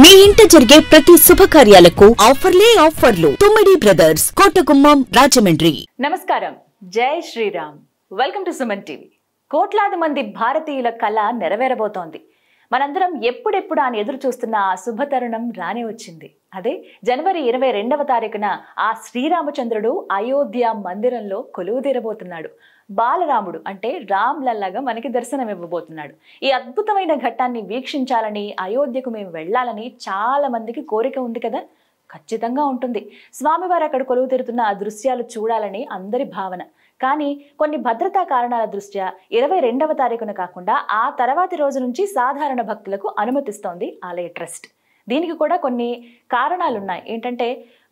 మీ ఇంట జరిగే ప్రతి శుభకార్యాలకు ఆఫర్లు తుమ్మిడి బ్రదర్స్ కోటగుమ్మం రాజమండ్రి. నమస్కారం, జై Shriram. Welcome to Suman TV. కోట్లాది మంది భారతీయుల కళ నెరవేరబోతోంది. మనందరం ఎప్పుడెప్పుడు అని ఎదురు చూస్తున్న ఆ శుభతరుణం రానే వచ్చింది. అదే జనవరి 22వ తారీఖున ఆ శ్రీరామచంద్రుడు అయోధ్య మందిరంలో కొలువు తీరబోతున్నాడు. బాలరాముడు అంటే రామ్ లల్లాగా మనకి దర్శనం ఇవ్వబోతున్నాడు. ఈ అద్భుతమైన ఘట్టాన్ని వీక్షించాలని, అయోధ్యకు మేము వెళ్ళాలని చాలా మందికి కోరిక ఉంది కదా. ఖచ్చితంగా ఉంటుంది. స్వామివారు అక్కడ కొలువు తీరుతున్న ఆ దృశ్యాలు చూడాలని అందరి భావన. కానీ కొన్ని భద్రతా కారణాల దృష్ట్యా 22వ తారీఖున కాకుండా ఆ తర్వాతి రోజు నుంచి సాధారణ భక్తులకు అనుమతిస్తోంది ఆలయ ట్రస్ట్. దీనికి కూడా కొన్ని కారణాలున్నాయి. ఏంటంటే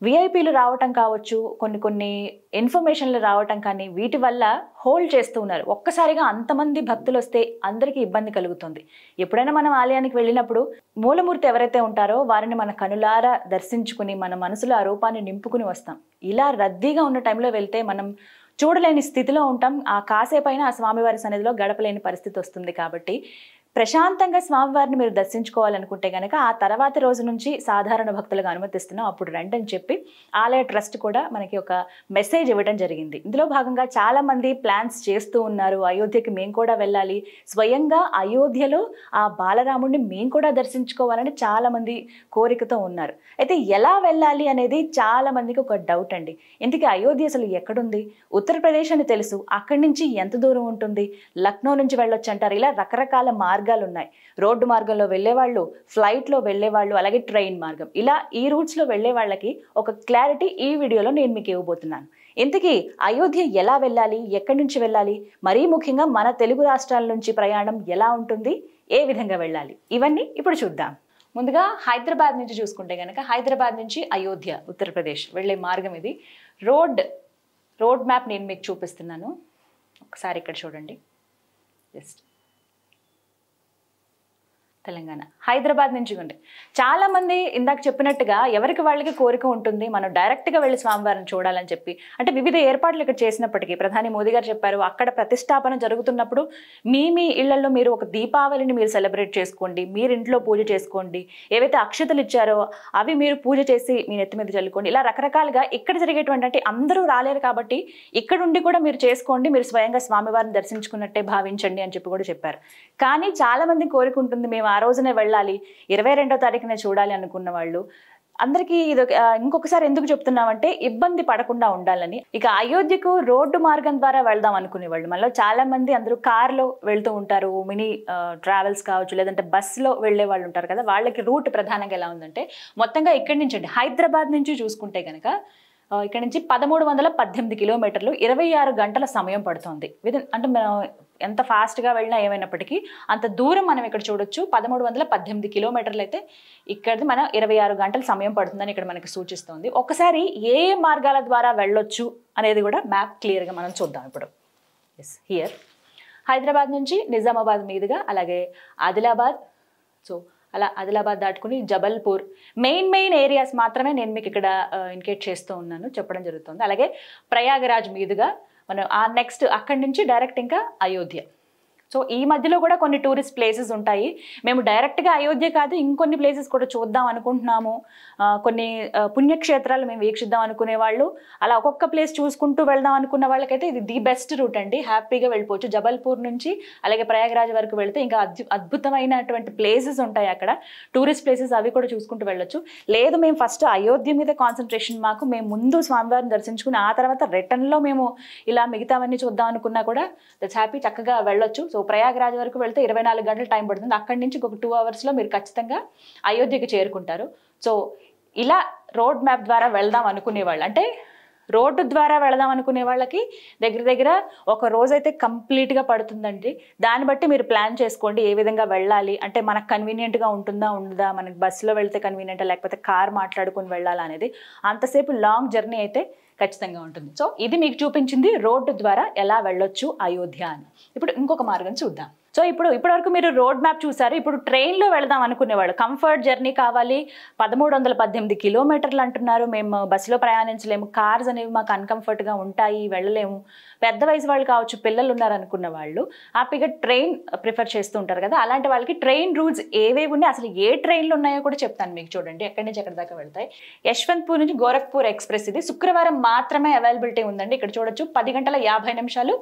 విఐపీలు రావటం కావచ్చు, కొన్ని ఇన్ఫర్మేషన్లు రావటం, కానీ వీటి వల్ల హోల్డ్ చేస్తూ ఉన్నారు. ఒక్కసారిగా అంతమంది భక్తులు వస్తే అందరికీ ఇబ్బంది కలుగుతుంది. ఎప్పుడైనా మనం ఆలయానికి వెళ్ళినప్పుడు మూలమూర్తి ఎవరైతే ఉంటారో వారిని మన కనులారా దర్శించుకుని మన మనసులో ఆ రూపాన్ని నింపుకుని వస్తాం. ఇలా రద్దీగా ఉన్న టైంలో వెళ్తే మనం చూడలేని స్థితిలో ఉంటాం. ఆ కాసేపైన ఆ స్వామివారి సన్నిధిలో గడపలేని పరిస్థితి వస్తుంది. కాబట్టి ప్రశాంతంగా స్వామివారిని మీరు దర్శించుకోవాలనుకుంటే కనుక ఆ తర్వాతి రోజు నుంచి సాధారణ భక్తులకు అనుమతిస్తున్నాం, అప్పుడు రండి అని చెప్పి ఆలయ ట్రస్ట్ కూడా మనకి ఒక మెసేజ్ ఇవ్వడం జరిగింది. ఇందులో భాగంగా చాలా మంది ప్లాన్స్ చేస్తూ ఉన్నారు. అయోధ్యకి మేము కూడా వెళ్ళాలి, స్వయంగా అయోధ్యలో ఆ బాలరాముడిని మేము కూడా దర్శించుకోవాలని చాలా మంది కోరికతో ఉన్నారు. అయితే ఎలా వెళ్ళాలి అనేది చాలా మందికి ఒక డౌట్ అండి. ఇందుకే అయోధ్య అసలు ఎక్కడుంది? ఉత్తరప్రదేశ్ అని తెలుసు, అక్కడి నుంచి ఎంత దూరం ఉంటుంది? లక్నో నుంచి వెళ్ళొచ్చు అంటారు. ఇలా రకరకాల మార్గాలు ఉన్నాయి. రోడ్డు మార్గంలో వెళ్ళేవాళ్ళు, ఫ్లైట్లో వెళ్ళేవాళ్ళు, అలాగే ట్రైన్ మార్గం, ఇలా ఈ రూట్స్లో వెళ్ళే వాళ్ళకి ఒక క్లారిటీ ఈ వీడియోలో నేను మీకు ఇవ్వబోతున్నాను. ఇంతకీ అయోధ్య ఎలా వెళ్ళాలి, ఎక్కడి నుంచి వెళ్ళాలి, మరీ ముఖ్యంగా మన తెలుగు రాష్ట్రాల నుంచి ప్రయాణం ఎలా ఉంటుంది, ఏ విధంగా వెళ్ళాలి, ఇవన్నీ ఇప్పుడు చూద్దాం. ముందుగా హైదరాబాద్ నుంచి చూసుకుంటే కనుక హైదరాబాద్ నుంచి అయోధ్య ఉత్తరప్రదేశ్ వెళ్ళే మార్గం ఇది. రోడ్ మ్యాప్ నేను మీకు చూపిస్తున్నాను. ఒకసారి ఇక్కడ చూడండి. జస్ట్ తెలంగాణ హైదరాబాద్ నుంచి ఉండే చాలా మంది ఇందాక చెప్పినట్టుగా ఎవరికి వాళ్ళకి కోరిక ఉంటుంది, మనం డైరెక్ట్గా వెళ్ళి స్వామివారిని చూడాలని చెప్పి. అంటే వివిధ ఏర్పాట్లు ఇక్కడ చేసినప్పటికీ ప్రధాని మోదీ గారు చెప్పారు, అక్కడ ప్రతిష్టాపన జరుగుతున్నప్పుడు మీ ఇళ్లలో మీరు ఒక దీపావళిని మీరు సెలబ్రేట్ చేసుకోండి, మీరు ఇంట్లో పూజ చేసుకోండి, ఏవైతే అక్షతలు ఇచ్చారో అవి మీరు పూజ చేసి మీ నెత్తి మీద చల్లుకోండి. ఇలా రకరకాలుగా ఇక్కడ జరిగేటువంటి, అంటే అందరూ రాలేరు కాబట్టి ఇక్కడ ఉండి కూడా మీరు చేసుకోండి, మీరు స్వయంగా స్వామివారిని దర్శించుకున్నట్టే భావించండి అని చెప్పి కూడా చెప్పారు. కానీ చాలా మంది కోరిక ఉంటుంది, మేము ఆ రోజునే వెళ్ళాలి, 22వ తారీఖున చూడాలి అనుకున్న వాళ్ళు అందరికీ ఇది ఇంకొకసారి ఎందుకు చెప్తున్నామంటే ఇబ్బంది పడకుండా ఉండాలని. ఇక అయోధ్యకు రోడ్డు మార్గం ద్వారా వెళ్దాం అనుకునే వాళ్ళు మనలో చాలా మంది అందరూ కార్లో వెళ్తూ ఉంటారు, మినీ ట్రావెల్స్ కావచ్చు, లేదంటే బస్సులో వెళ్ళే వాళ్ళు ఉంటారు కదా. వాళ్ళకి రూట్ ప్రధానంగా ఎలా ఉందంటే మొత్తంగా ఇక్కడి నుంచి అండి హైదరాబాద్ నుంచి చూసుకుంటే కనుక ఇక్కడ నుంచి 1318 కిలోమీటర్లు, 26 గంటల సమయం పడుతుంది. అంటే మనం ఎంత ఫాస్ట్గా వెళ్ళినా ఏమైనప్పటికీ అంత దూరం మనం ఇక్కడ చూడొచ్చు. 1318 కిలోమీటర్లు అయితే ఇక్కడిది మనం 26 గంటల సమయం పడుతుందని ఇక్కడ మనకి సూచిస్తుంది. ఒకసారి ఏ మార్గాల ద్వారా వెళ్ళొచ్చు అనేది కూడా మ్యాప్ క్లియర్గా మనం చూద్దాం ఇప్పుడు. హియర్ హైదరాబాద్ నుంచి నిజామాబాద్ మీదుగా, అలాగే ఆదిలాబాద్, సో అలా ఆదిలాబాద్ దాటుకుని జబల్పూర్, మెయిన్ ఏరియాస్ మాత్రమే నేను మీకు ఇక్కడ ఇండికేట్ చేస్తూ ఉన్నాను, చెప్పడం జరుగుతుంది. అలాగే ప్రయాగరాజ్ మీదుగా మనం ఆ నెక్స్ట్ అక్కడి నుంచి డైరెక్ట్ ఇంకా అయోధ్య. సో ఈ మధ్యలో కూడా కొన్ని టూరిస్ట్ ప్లేసెస్ ఉంటాయి. మేము డైరెక్ట్గా అయోధ్య కాదు ఇంకొన్ని ప్లేసెస్ కూడా చూద్దాం అనుకుంటున్నాము, కొన్ని పుణ్యక్షేత్రాలు మేము వీక్షిద్దాం అనుకునే వాళ్ళు, అలా ఒక్కొక్క ప్లేస్ చూసుకుంటూ వెళ్దాం అనుకున్న వాళ్ళకైతే ఇది ది బెస్ట్ రూట్ అండి. హ్యాపీగా వెళ్ళిపోవచ్చు. జబల్పూర్ నుంచి అలాగే ప్రయాగరాజ్ వరకు వెళ్తే ఇంకా అద్భుతమైనటువంటి ప్లేసెస్ ఉంటాయి అక్కడ, టూరిస్ట్ ప్లేసెస్, అవి కూడా చూసుకుంటూ వెళ్ళొచ్చు. లేదు మేము ఫస్ట్ అయోధ్య మీద కాన్సన్ట్రేషన్ మాకు, మేము ముందు స్వామివారిని దర్శించుకుని ఆ తర్వాత రిటర్న్లో మేము ఇలా మిగతావన్నీ చూద్దాం అనుకున్నా కూడా దట్స్ హ్యాపీ, చక్కగా వెళ్ళొచ్చు. సో ప్రయాగరాజ్ వరకు వెళ్తే 24 గంటల టైం పడుతుంది. అక్కడి నుంచి ఒక 2 అవర్స్లో మీరు ఖచ్చితంగా అయోధ్యకి చేరుకుంటారు. సో ఇలా రోడ్ మ్యాప్ ద్వారా వెళ్దాం అనుకునేవాళ్ళు, అంటే రోడ్డు ద్వారా వెళదాం అనుకునే వాళ్ళకి దగ్గర ఒక రోజైతే కంప్లీట్గా పడుతుందండి. దాన్ని బట్టి మీరు ప్లాన్ చేసుకోండి ఏ విధంగా వెళ్ళాలి, అంటే మనకు కన్వీనియంట్గా ఉంటుందా ఉండదా, మనకి బస్సులో వెళ్తే కన్వీనియంటా లేకపోతే కార్ మాట్లాడుకుని వెళ్ళాలా అనేది. అంతసేపు లాంగ్ జర్నీ అయితే ఖచ్చితంగా ఉంటుంది. సో ఇది మీకు చూపించింది రోడ్డు ద్వారా ఎలా వెళ్ళొచ్చు అయోధ్య అని. ఇప్పుడు ఇంకొక మార్గం చూద్దాం. సో ఇప్పటివరకు మీరు రోడ్ మ్యాప్ చూసారు. ఇప్పుడు ట్రైన్లో వెళదాం అనుకునేవాళ్ళు, కంఫర్ట్ జర్నీ కావాలి, 1318 కిలోమీటర్లు అంటున్నారు, మేము బస్సులో ప్రయాణించలేము, కార్స్ అనేవి మాకు అన్కంఫర్ట్గా ఉంటాయి, వెళ్ళలేము, పెద్ద వయసు వాళ్ళు కావచ్చు, పిల్లలు ఉన్నారనుకున్న వాళ్ళు హ్యాపీగా ట్రైన్ ప్రిఫర్ చేస్తూ ఉంటారు కదా. అలాంటి వాళ్ళకి ట్రైన్ రూట్స్ ఏవేవి ఉన్నాయి, అసలు ఏ ట్రైన్లు ఉన్నాయో కూడా చెప్తాను మీకు. చూడండి ఎక్కడి నుంచి ఎక్కడి దాకా వెళ్తాయి. యశ్వంత్పూర్ నుంచి గోరఖ్పూర్ ఎక్స్ప్రెస్ ఇది శుక్రవారం మాత్రమే అవైలబిలిటీ ఉందండి. ఇక్కడ చూడొచ్చు 10 గంటల 50 నిమిషాలు,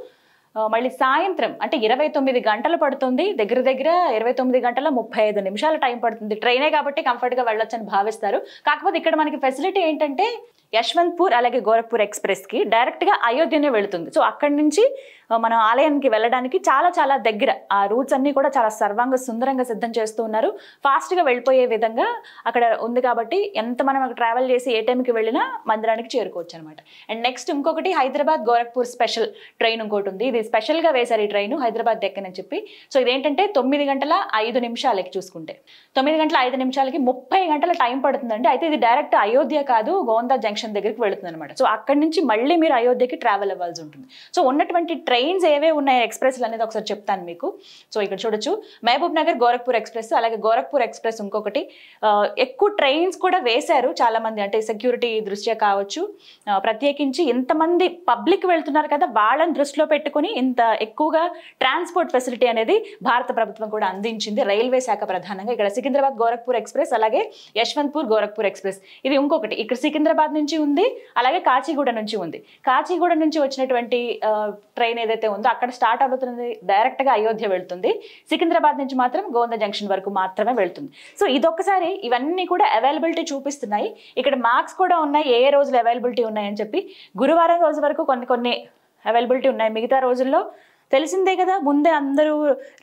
మళ్ళీ సాయంత్రం అంటే 29 గంటలు పడుతుంది, దగ్గర 29 గంటల 35 నిమిషాల టైం పడుతుంది. ట్రైనే కాబట్టి కంఫర్ట్గా వెళ్ళొచ్చు అని భావిస్తారు. కాకపోతే ఇక్కడ మనకి ఫెసిలిటీ ఏంటంటే యశ్వంత్పూర్ అలాగే గోరఖ్పూర్ ఎక్స్ప్రెస్కి డైరెక్ట్గా అయోధ్యనే వెళుతుంది. సో అక్కడి నుంచి మనం ఆలయానికి వెళ్ళడానికి చాలా దగ్గర. ఆ రూట్స్ అన్నీ కూడా చాలా సర్వాంగ సుందరంగా సిద్ధం చేస్తూ ఉన్నారు. ఫాస్ట్గా వెళ్ళిపోయే విధంగా అక్కడ ఉంది కాబట్టి ఎంత మనం అక్కడ ట్రావెల్ చేసి ఏ టైంకి వెళ్ళినా మందిరానికి చేరుకోవచ్చు అనమాట. అండ్ నెక్స్ట్ ఇంకొకటి హైదరాబాద్ గోరఖ్పూర్ స్పెషల్ ట్రైన్ ఇంకోటి ఉంది. ఇది స్పెషల్గా వేశారు ఈ ట్రైన్ హైదరాబాద్ దక్కనని చెప్పి. సో ఇదేంటంటే 9 గంటల 5 నిమిషాలకి చూసుకుంటే 9 గంటల 5 నిమిషాలకి 30 గంటల టైం పడుతుందండి. అయితే ఇది డైరెక్ట్ అయోధ్య కాదు, గోందా జంక్షన్ దగ్గరికి వెళుతుంది అనమాట. సో అక్కడి నుంచి మళ్ళీ మీరు అయోధ్యకి ట్రావెల్ అవ్వాల్సి ఉంటుంది. సో ఉన్నటువంటి ట్రైన్స్ ఏవే ఉన్నాయి ఎక్స్ప్రెస్లు అనేది ఒకసారి చెప్తాను మీకు. సో ఇక్కడ చూడొచ్చు మహబూబ్ నగర్ గోరఖ్పూర్ ఎక్స్ప్రెస్, అలాగే గోరఖ్పూర్ ఎక్స్ప్రెస్ ఇంకొకటి. ఎక్కువ ట్రైన్స్ కూడా వేశారు చాలా మంది, అంటే సెక్యూరిటీ దృష్ట్యా కావచ్చు, ప్రత్యేకించి ఇంతమంది పబ్లిక్ వెళ్తున్నారు కదా వాళ్ళని దృష్టిలో పెట్టుకుని ఇంత ఎక్కువగా ట్రాన్స్పోర్ట్ ఫెసిలిటీ అనేది భారత ప్రభుత్వం కూడా అందించింది, రైల్వే శాఖ ప్రధానంగా. ఇక్కడ సికింద్రాబాద్ గోరఖ్పూర్ ఎక్స్ప్రెస్ అలాగే యశ్వంత్పూర్ గోరఖ్పూర్ ఎక్స్ప్రెస్ ఇది ఇంకొకటి. ఇక్కడ సికింద్రాబాద్ నుంచి ఉంది, అలాగే కాచిగూడ నుంచి ఉంది. కాచిగూడ నుంచి వచ్చినటువంటి ట్రైన్ ఏదైతే ఉందో అక్కడ స్టార్ట్ అవుతుంది, డైరెక్ట్గా అయోధ్య వెళ్తుంది. సికింద్రాబాద్ నుంచి మాత్రం గోందా జంక్షన్ వరకు మాత్రమే వెళ్తుంది. సో ఇదొక్కసారి ఇవన్నీ కూడా అవైలబిలిటీ చూపిస్తున్నాయి. ఇక్కడ మార్క్స్ కూడా ఉన్నాయి ఏ రోజులు అవైలబిలిటీ ఉన్నాయని చెప్పి. గురువారం రోజు వరకు కొన్ని అవైలబిలిటీ ఉన్నాయి, మిగతా రోజుల్లో తెలిసిందే కదా ముందే అందరూ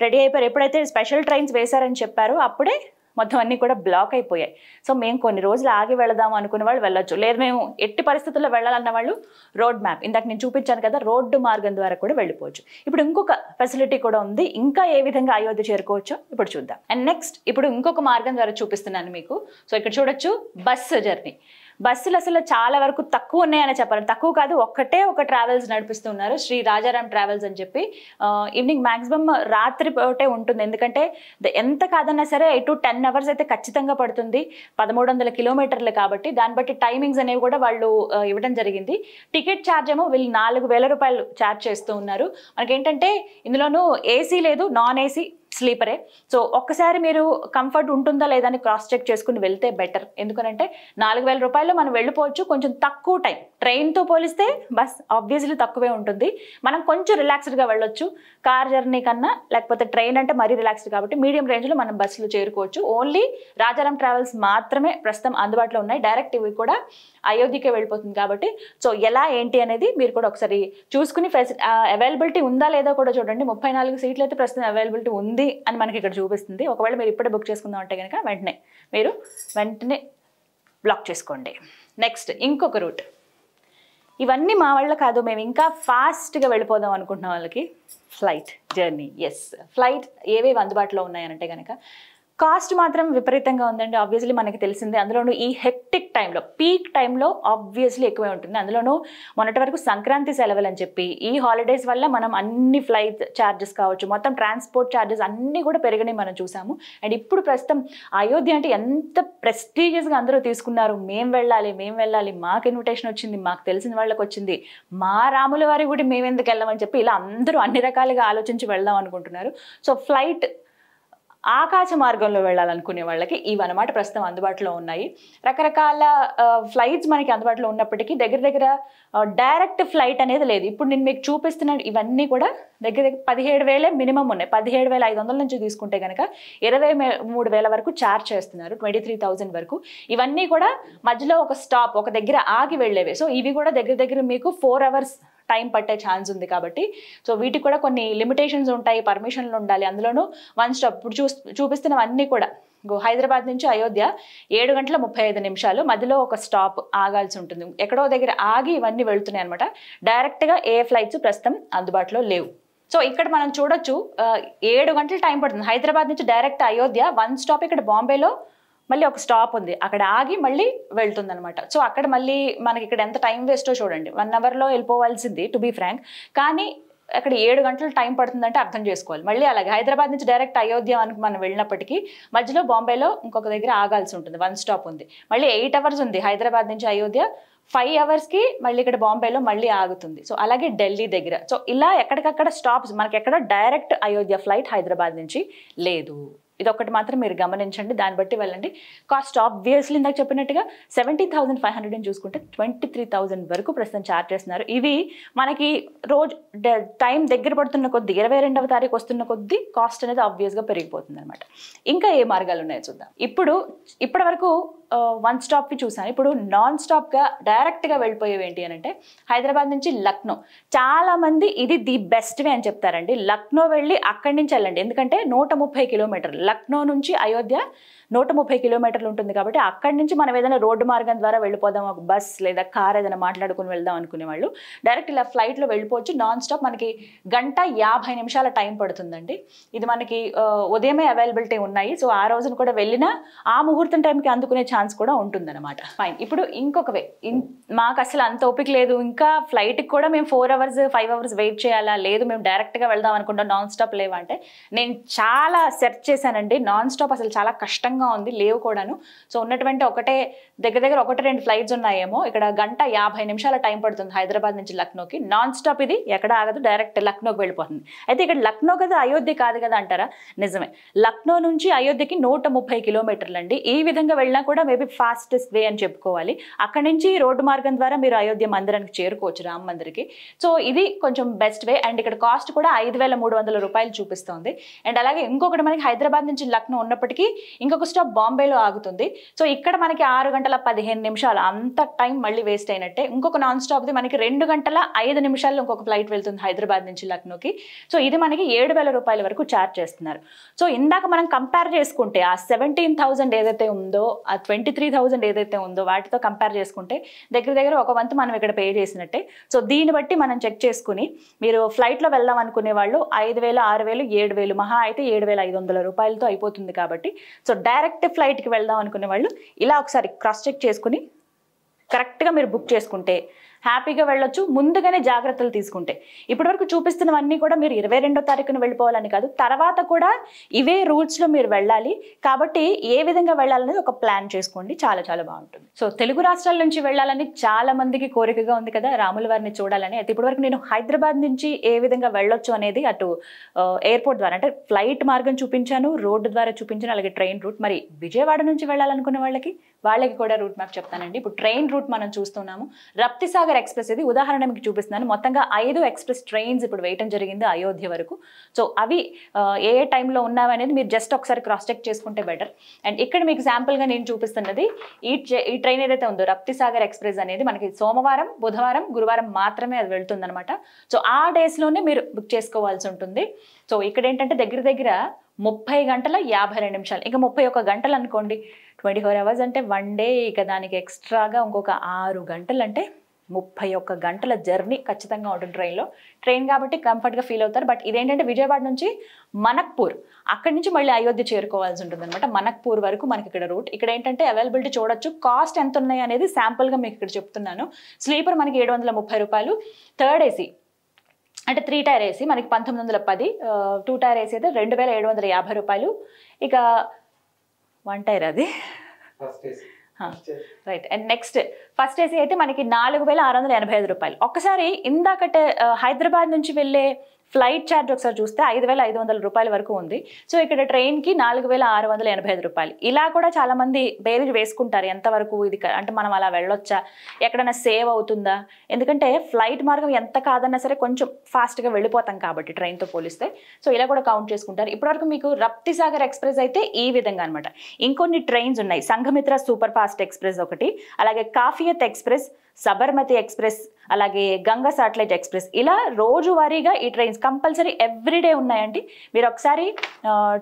రెడీ అయిపోయారు. ఎప్పుడైతే స్పెషల్ ట్రైన్స్ వేశారని చెప్పారో అప్పుడే మొత్తం అన్నీ కూడా బ్లాక్ అయిపోయాయి. సో మేము కొన్ని రోజులు ఆగి వెళదాం అనుకునే వాళ్ళు వెళ్ళొచ్చు, లేదు మేము ఎట్టి పరిస్థితుల్లో వెళ్ళాలన్న వాళ్ళు రోడ్ మ్యాప్ ఇందాక నేను చూపించాను కదా రోడ్డు మార్గం ద్వారా కూడా వెళ్ళిపోవచ్చు. ఇప్పుడు ఇంకొక ఫెసిలిటీ కూడా ఉంది, ఇంకా ఏ విధంగా అయోధ్య చేరుకోవచ్చో ఇప్పుడు చూద్దాం. అండ్ నెక్స్ట్ ఇప్పుడు ఇంకొక మార్గం ద్వారా చూపిస్తున్నాను మీకు. సో ఇక్కడ చూడొచ్చు బస్సు జర్నీ. బస్సులు అసలు చాలా వరకు తక్కువ ఉన్నాయని చెప్పాలి, తక్కువ కాదు, ఒక్కటే ఒక ట్రావెల్స్ నడిపిస్తున్నారు, శ్రీ రాజారాం ట్రావెల్స్ అని చెప్పి. ఈవినింగ్ మ్యాక్సిమం రాత్రి పూటే ఉంటుంది, ఎందుకంటే ఎంత కాదన్నా సరే 8 to 10 hours అయితే ఖచ్చితంగా పడుతుంది, 1300 కిలోమీటర్లు కాబట్టి. దాన్ని బట్టి టైమింగ్స్ అనేవి కూడా వాళ్ళు ఇవ్వడం జరిగింది. టికెట్ ఛార్జ్ ఏమో వీళ్ళు 4000 రూపాయలు ఛార్జ్ చేస్తూ ఉన్నారు. మనకేంటంటే ఇందులోనూ ఏసీ లేదు, నాన్ ఏసీ స్లీపరే. సో ఒక్కసారి మీరు కంఫర్ట్ ఉంటుందా లేదా అని క్రాస్ చెక్ చేసుకుని వెళ్తే బెటర్. ఎందుకనంటే 4000 రూపాయలు మనం వెళ్ళిపోవచ్చు, కొంచెం తక్కువ టైం. ట్రైన్తో పోలిస్తే బస్ ఆబ్వియస్లీ తక్కువే ఉంటుంది, మనం కొంచెం రిలాక్స్డ్గా వెళ్ళొచ్చు కార్ జర్నీ కన్నా. లేకపోతే ట్రైన్ అంటే మరీ రిలాక్స్డ్ కాబట్టి మీడియం రేంజ్లో మనం బస్సులు చేరుకోవచ్చు. ఓన్లీ రాజారాం ట్రావెల్స్ మాత్రమే ప్రస్తుతం అందుబాటులో ఉన్నాయి, డైరెక్ట్ ఇవి కూడా అయోధ్యకే వెళ్ళిపోతుంది కాబట్టి. సో ఎలా ఏంటి అనేది మీరు కూడా ఒకసారి చూసుకుని అవైలబిలిటీ ఉందా లేదా కూడా చూడండి. 34 సీట్లు అయితే ప్రస్తుతం అవైలబిలిటీ ఉంది అని మనకి ఇక్కడ చూపిస్తుంది. ఒకవేళ మీరు ఇప్పుడే బుక్ చేసుకుందాం అంటే కనుక వెంటనే బ్లాక్ చేసుకోండి. నెక్స్ట్ ఇంకొక రూట్. ఇవన్నీ మా వాళ్ళ కాదు, మేము ఇంకా ఫాస్ట్గా వెళ్ళిపోదాం అనుకుంటున్న వాళ్ళకి ఫ్లైట్ జర్నీ. ఎస్, ఫ్లైట్ ఏవేవి అందుబాటులో ఉన్నాయనంటే కనుక కాస్ట్ మాత్రం విపరీతంగా ఉందండి. ఆబ్వియస్లీ మనకి తెలిసిందే, అందులోనూ ఈ హెక్టిక్ టైంలో పీక్ టైంలో ఆబ్వియస్లీ ఎక్కువే ఉంటుంది. అందులోనూ మొన్నటి వరకు సంక్రాంతి సెలవులు అని చెప్పి ఈ హాలిడేస్ వల్ల మనం అన్ని ఫ్లైట్ ఛార్జెస్ కావచ్చు, మొత్తం ట్రాన్స్పోర్ట్ ఛార్జెస్ అన్నీ కూడా పెరిగినాయి మనం చూసాము. అండ్ ఇప్పుడు ప్రస్తుతం అయోధ్య అంటే ఎంత ప్రెస్టీజియస్గా అందరూ తీసుకున్నారు, మేము వెళ్ళాలి, మాకు ఇన్విటేషన్ వచ్చింది, మాకు తెలిసిన వాళ్ళకి వచ్చింది, మా రాముల వారి గుడి మేము ఎందుకు వెళ్ళామని చెప్పి ఇలా అందరూ అన్ని రకాలుగా ఆలోచించి వెళ్దాం అనుకుంటున్నారు. సో ఫ్లైట్ ఆకాశ మార్గంలో వెళ్ళాలనుకునే వాళ్ళకి ఇవన్నమాట ప్రస్తుతం అందుబాటులో ఉన్నాయి. రకరకాల ఫ్లైట్స్ మనకి అందుబాటులో ఉన్నప్పటికీ దగ్గర డైరెక్ట్ ఫ్లైట్ అనేది లేదు. ఇప్పుడు నేను మీకు చూపిస్తున్న ఇవన్నీ కూడా దగ్గర 17,000 మినిమం ఉన్నాయి. 17,500 నుంచి తీసుకుంటే కనుక 23,000 వరకు ఛార్జ్ చేస్తున్నారు, 23,000 వరకు. ఇవన్నీ కూడా మధ్యలో ఒక స్టాప్, ఒక దగ్గర ఆగి వెళ్ళేవి. సో ఇవి కూడా దగ్గర మీకు 4 hours టైం పట్టే ఛాన్స్ ఉంది కాబట్టి. సో వీటికి కూడా కొన్ని లిమిటేషన్స్ ఉంటాయి, పర్మిషన్లు ఉండాలి. అందులోనూ 1 స్టాప్ ఇప్పుడు చూపిస్తున్నవన్నీ కూడా హైదరాబాద్ నుంచి అయోధ్య 7 గంటల 35 నిమిషాలు, మధ్యలో ఒక స్టాప్ ఆగాల్సి ఉంటుంది, ఎక్కడో దగ్గర ఆగి ఇవన్నీ వెళ్తున్నాయి అనమాట. డైరెక్ట్గా ఏ ఫ్లైట్స్ ప్రస్తుతం అందుబాటులో లేవు. సో ఇక్కడ మనం చూడొచ్చు 7 గంటల టైం పడుతుంది హైదరాబాద్ నుంచి డైరెక్ట్ అయోధ్య. 1 స్టాప్ ఇక్కడ బాంబేలో మళ్ళీ ఒక స్టాప్ ఉంది, అక్కడ ఆగి మళ్ళీ వెళ్తుంది అనమాట. సో అక్కడ మళ్ళీ మనకి ఇక్కడ ఎంత టైం వేస్టో చూడండి, 1 hourలో వెళ్ళిపోవాల్సింది టు బీ ఫ్రాంక్. కానీ అక్కడ 7 గంటలు టైం పడుతుందంటే అర్థం చేసుకోవాలి. మళ్ళీ అలాగే హైదరాబాద్ నుంచి డైరెక్ట్ అయోధ్య అని మనం వెళ్ళినప్పటికీ మధ్యలో బాంబేలో ఇంకొక దగ్గర ఆగాల్సి ఉంటుంది, 1 స్టాప్ ఉంది. మళ్ళీ 8 అవర్స్ ఉంది హైదరాబాద్ నుంచి అయోధ్య, 5 అవర్స్కి మళ్ళీ ఇక్కడ బాంబేలో మళ్ళీ ఆగుతుంది. సో అలాగే ఢిల్లీ దగ్గర. సో ఇలా ఎక్కడికక్కడ స్టాప్స్, మనకి ఎక్కడ డైరెక్ట్ అయోధ్య ఫ్లైట్ హైదరాబాద్ నుంచి లేదు. ఇదొకటి మాత్రం మీరు గమనించండి, దాన్ని బట్టి వెళ్ళండి. కాస్ట్ ఆబ్వియస్లీ ఇందాక చెప్పినట్టుగా 17,500 అని చూసుకుంటే 23,000 వరకు ప్రస్తుతం ఛార్జ్ చేస్తున్నారు. ఇవి మనకి రోజు టైం దగ్గర పడుతున్న కొద్దీ 22వ తారీఖు వస్తున్న కొద్దీ కాస్ట్ అనేది ఆబ్వియస్గా పెరిగిపోతుంది అనమాట. ఇంకా ఏ మార్గాలు ఉన్నాయో చూద్దాం. ఇప్పటి వరకు 1 స్టాప్కి చూసాను. ఇప్పుడు నాన్ స్టాప్గా డైరెక్ట్గా వెళ్ళిపోయేవి ఏంటి అని అంటే హైదరాబాద్ నుంచి లక్నో. చాలామంది ఇది ది బెస్ట్ వే అని చెప్తారండి. లక్నో వెళ్ళి అక్కడి నుంచి వెళ్ళండి, ఎందుకంటే 130 కిలోమీటర్లు లక్నో నుంచి అయోధ్య 130 కిలోమీటర్లు ఉంటుంది కాబట్టి అక్కడి నుంచి మనం ఏదైనా రోడ్డు మార్గం ద్వారా వెళ్ళిపోదాం, ఒక బస్ లేదా కార్ ఏదైనా మాట్లాడుకుని వెళ్దాం అనుకునే వాళ్ళు డైరెక్ట్ ఇలా ఫ్లైట్లో వెళ్ళిపోవచ్చు. నాన్ స్టాప్ మనకి 1:50 టైం పడుతుందండి. ఇది మనకి ఉదయమే అవైలబిలిటీ ఉన్నాయి. సో ఆ రోజున కూడా వెళ్ళినా ఆ ముహూర్తం టైంకి అందుకునే ఛాన్స్ కూడా ఉంటుందన్నమాట. ఫైన్. ఇప్పుడు ఇంకొక వే, మాకు అసలు అంత ఓపిక లేదు, ఇంకా ఫ్లైట్కి కూడా మేము 4 అవర్స్ 5 అవర్స్ వెయిట్ చేయాలా, లేదు మేము డైరెక్ట్గా వెళ్దాం అనుకుంటాం, నాన్ స్టాప్ లేవా అంటే నేను చాలా సెర్చ్ చేశానండి. నాన్ స్టాప్ అసలు చాలా కష్టంగా ఉంది, లేవు కూడాను. సో ఉన్నటువంటి దగ్గర 1-2 ఫ్లైట్స్ ఉన్నాయేమో. ఇక్కడ 1:50 టైం పడుతుంది హైదరాబాద్ నుంచి లక్నోకి. నాన్ స్టాప్ ఇది, ఎక్కడ ఆగదు, డైరెక్ట్ లక్నోకి వెళ్ళిపోతుంది. అయితే ఇక్కడ లక్నో కదా అయోధ్య కాదు కదా అంటారా, నిజమే. లక్నో నుంచి అయోధ్యకి 130 కిలోమీటర్లు అండి. ఈ విధంగా వెళ్ళినా కూడా మేబీ ఫాస్టెస్ట్ వే అని చెప్పుకోవాలి. అక్కడ నుంచి రోడ్డు మార్గం ద్వారా మీరు అయోధ్య మందిరానికి చేరుకోవచ్చు, రామ్ మందిర్కి. సో ఇది కొంచెం బెస్ట్ వే. అండ్ ఇక్కడ కాస్ట్ కూడా 5,300 రూపాయలు చూపిస్తుంది. అండ్ అలాగే ఇంకొకటి మనకి హైదరాబాద్ నుంచి లక్నో ఉన్నప్పటికీ ఇంకొక స్టాప్ బాంబేలో ఆగుతుంది. సో ఇక్కడ మనకి 6:15 అంత టైం మళ్ళీ వేస్ట్ అయినట్టే. ఇంకొక నాన్ స్టాప్ది మనకి 2:05 ఇంకొక ఫ్లైట్ వెళ్తుంది హైదరాబాద్ నుంచి లక్నోకి. సో ఇది మనకి 7,000 రూపాయల వరకు ఛార్జ్ చేస్తున్నారు. సో ఇందాక మనం కంపేర్ చేసుకుంటే ఆ 17,000 ఏదైతే ఉందో, ఆ 23,000 ఏదైతే ఉందో వాటితో కంపేర్ చేసుకుంటే దగ్గర ఒక వంతు మనం ఇక్కడ పే చేసినట్టే. సో దీన్ని బట్టి మనం చెక్ చేసుకుని మీరు ఫ్లైట్లో వెళ్దాం అనుకునే వాళ్ళు 5,000, 6,000, 7,000 మహా అయితే 7,500 రూపాయలతో అయిపోతుంది కాబట్టి సో డైరెక్ట్ ఫ్లైట్కి వెళ్దాం అనుకునే వాళ్ళు ఇలా ఒకసారి క్రాస్ చెక్ చేసుకుని కరెక్ట్గా మీరు బుక్ చేసుకుంటే హ్యాపీగా వెళ్ళొచ్చు. ముందుగానే జాగ్రత్తలు తీసుకుంటే ఇప్పటివరకు చూపిస్తున్నవన్నీ కూడా మీరు 22వ తారీఖున వెళ్ళిపోవాలని కాదు, తర్వాత కూడా ఇవే రూట్స్లో మీరు వెళ్ళాలి. కాబట్టి ఏ విధంగా వెళ్ళాలనేది ఒక ప్లాన్ చేసుకోండి, చాలా చాలా బాగుంటుంది. సో తెలుగు రాష్ట్రాల నుంచి వెళ్ళాలని చాలా మందికి కోరికగా ఉంది కదా, రాముల వారిని చూడాలని. అయితే ఇప్పటివరకు నేను హైదరాబాద్ నుంచి ఏ విధంగా వెళ్ళొచ్చు అనేది అటు ఎయిర్పోర్ట్ ద్వారా అంటే ఫ్లైట్ మార్గం చూపించాను, రోడ్డు ద్వారా చూపించాను, అలాగే ట్రైన్ రూట్. మరి విజయవాడ నుంచి వెళ్ళాలనుకునే వాళ్ళకి కూడా రూట్ మ్యాప్ చెప్తానండి. ఇప్పుడు ట్రైన్ రూట్ మనం చూస్తున్నాము. రప్తిసాగర్ ఎక్స్ప్రెస్ ఇది ఉదాహరణ మీకు చూపిస్తున్నాను. మొత్తంగా 5 ఎక్స్ప్రెస్ ట్రైన్స్ ఇప్పుడు వేయటం జరిగింది అయోధ్య వరకు. సో అవి ఏ టైంలో ఉన్నావు అనేది మీరు జస్ట్ ఒకసారి క్రాస్ చెక్ చేసుకుంటే బెటర్. అండ్ ఇక్కడ మీకు శాంపుల్గా నేను చూపిస్తున్నది ఈ ట్రైన్ ఏదైతే ఉందో రప్తిసాగర్ ఎక్స్ప్రెస్ అనేది మనకి సోమవారం, బుధవారం, గురువారం మాత్రమే అది వెళ్తుంది అనమాట. సో ఆ డేస్లోనే మీరు బుక్ చేసుకోవాల్సి ఉంటుంది. సో ఇక్కడ ఏంటంటే దగ్గర 30:52 ఇంకా 31 గంటలు అనుకోండి. 24 అవర్స్ అంటే 1 డే. ఇక దానికి ఎక్స్ట్రాగా ఇంకొక 6 గంటలు అంటే 31 గంటల జర్నీ ఖచ్చితంగా ఉంటుంది ట్రైన్ కాబట్టి కంఫర్ట్గా ఫీల్ అవుతారు. బట్ ఇదేంటంటే విజయవాడ నుంచి మనక్పూర్, అక్కడి నుంచి మళ్ళీ అయోధ్య చేరుకోవాల్సి ఉంటుంది అనమాట. మనక్పూర్ వరకు మనకి ఇక్కడ రూట్. ఇక్కడ ఏంటంటే అవైలబిలిటీ చూడొచ్చు, కాస్ట్ ఎంత ఉన్నాయి అనేది శాంపుల్గా మీకు ఇక్కడ చెప్తున్నాను. స్లీపర్ మనకి 730 రూపాయలు, థర్డ్ ఏసీ అంటే 3 టైర్ ఏసీ మనకి 1910, 2 టైర్ ఏసీ అయితే 2,750 రూపాయలు. ఇక 1 టైర్ అది right. And next first AC అయితే మనకి 4,685 రూపాయలు. ఒక్కసారి ఇందాకటే హైదరాబాద్ నుంచి వెళ్ళే ఫ్లైట్ ఛార్జ్ ఒకసారి చూస్తే 5,500 రూపాయల వరకు ఉంది. సో ఇక్కడ ట్రైన్కి 4,685 రూపాయలు. ఇలా కూడా చాలామంది బేరీజ్ వేసుకుంటారు, ఎంతవరకు ఇది అంటే మనం అలా వెళ్ళొచ్చా, ఎక్కడైనా సేవ్ అవుతుందా. ఎందుకంటే ఫ్లైట్ మార్గం ఎంత కాదన్నా సరే కొంచెం ఫాస్ట్గా వెళ్ళిపోతాం కాబట్టి ట్రైన్తో పోలిస్తే. సో ఇలా కూడా కౌంట్ చేసుకుంటారు. ఇప్పటివరకు మీకు రప్తిసాగర్ ఎక్స్ప్రెస్ అయితే ఈ విధంగా అనమాట. ఇంకొన్ని ట్రైన్స్ ఉన్నాయి, సంఘమిత్ర సూపర్ ఫాస్ట్ ఎక్స్ప్రెస్ ఒకటి, అలాగే కాఫియత్ ఎక్స్ప్రెస్, సబర్మతి ఎక్స్ప్రెస్, అలాగే గంగా సాటిలైట్ ఎక్స్ప్రెస్. ఇలా రోజువారీగా ఈ ట్రైన్స్ కంపల్సరీ ఎవ్రీడే ఉన్నాయండి. మీరు ఒకసారి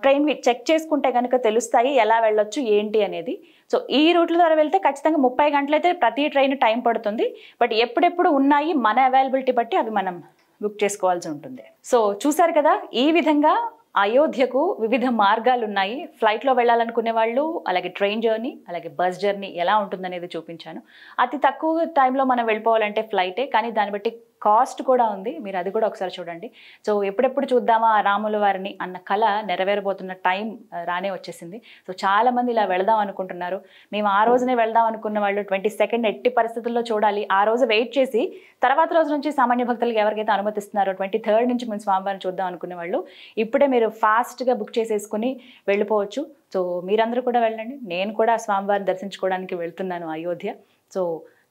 ట్రైన్ చెక్ చేసుకుంటే కనుక తెలుస్తాయి ఎలా వెళ్ళొచ్చు ఏంటి అనేది. సో ఈ రూట్ల ద్వారా వెళ్తే ఖచ్చితంగా 30 గంటలు అయితే ప్రతి ట్రైన్ టైం పడుతుంది. బట్ ఎప్పుడెప్పుడు ఉన్నాయి మన అవైలబిలిటీ బట్టి అవి మనం బుక్ చేసుకోవాల్సి ఉంటుంది. సో చూసారు కదా, ఈ విధంగా అయోధ్యకు వివిధ మార్గాలు ఉన్నాయి. ఫ్లైట్లో వెళ్ళాలనుకునే వాళ్ళు, అలాగే ట్రైన్ జర్నీ, అలాగే బస్ జర్నీ ఎలా ఉంటుందనేది చూపించాను. అతి తక్కువ టైంలో మనం వెళ్ళిపోవాలంటే ఫ్లైటే, కానీ దాన్ని బట్టి కాస్ట్ కూడా ఉంది, మీరు అది కూడా ఒకసారి చూడండి. సో ఎప్పుడెప్పుడు చూద్దామా ఆ రాముల వారిని అన్న కళ నెరవేరబోతున్న టైం రానే వచ్చేసింది. సో చాలామంది ఇలా వెళదాం అనుకుంటున్నారు. మేము ఆ రోజునే వెళ్దాం అనుకున్న వాళ్ళు 22nd ఎట్టి పరిస్థితుల్లో చూడాలి, ఆ రోజు వెయిట్ చేసి తర్వాత రోజు నుంచి సామాన్య భక్తులకు ఎవరికైతే అనుమతిస్తున్నారో 23rd నుంచి మేము స్వామివారిని చూద్దాం అనుకునే వాళ్ళు ఇప్పుడే మీరు ఫాస్ట్గా బుక్ చేసేసుకుని వెళ్ళిపోవచ్చు. సో మీరందరూ కూడా వెళ్ళండి. నేను కూడా స్వామివారిని దర్శించుకోవడానికి వెళ్తున్నాను అయోధ్య. సో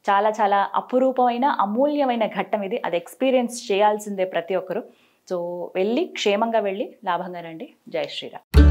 చాలా చాలా అపురూపమైన అమూల్యమైన ఘట్టం ఇది. అది ఎక్స్పీరియన్స్ చేయాల్సిందే ప్రతి ఒక్కరు. సో వెళ్ళి క్షేమంగా వెళ్ళి లాభంగా రండి. జై శ్రీరామ్.